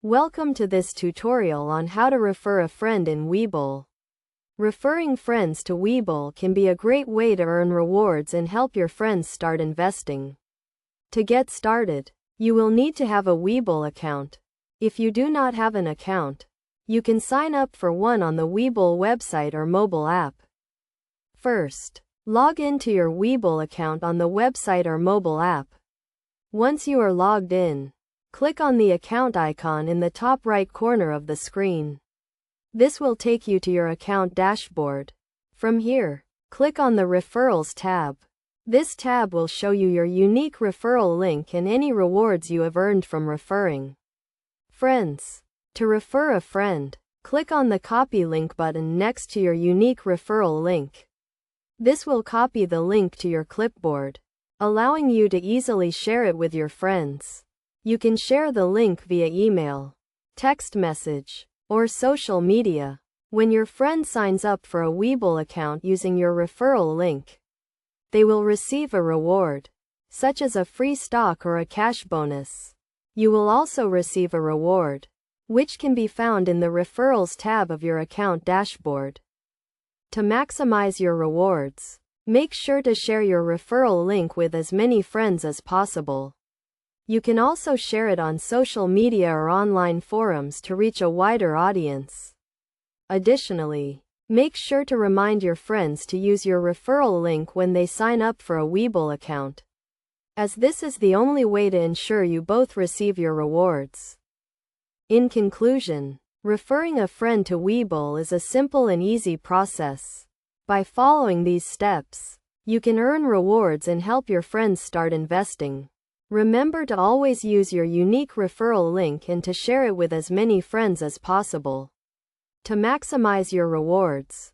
Welcome to this tutorial on how to refer a friend in Webull. Referring friends to Webull can be a great way to earn rewards and help your friends start investing. To get started, you will need to have a Webull account. If you do not have an account, you can sign up for one on the Webull website or mobile app. First, log into your Webull account on the website or mobile app. Once you are logged in, click on the account icon in the top right corner of the screen. This will take you to your account dashboard. From here, click on the Referrals tab. This tab will show you your unique referral link and any rewards you have earned from referring friends. To refer a friend, click on the Copy Link button next to your unique referral link. This will copy the link to your clipboard, allowing you to easily share it with your friends. You can share the link via email, text message, or social media. When your friend signs up for a Webull account using your referral link, they will receive a reward, such as a free stock or a cash bonus. You will also receive a reward, which can be found in the Referrals tab of your account dashboard. To maximize your rewards, make sure to share your referral link with as many friends as possible. You can also share it on social media or online forums to reach a wider audience. Additionally, make sure to remind your friends to use your referral link when they sign up for a Webull account, as this is the only way to ensure you both receive your rewards. In conclusion, referring a friend to Webull is a simple and easy process. By following these steps, you can earn rewards and help your friends start investing. Remember to always use your unique referral link and to share it with as many friends as possible. To maximize your rewards,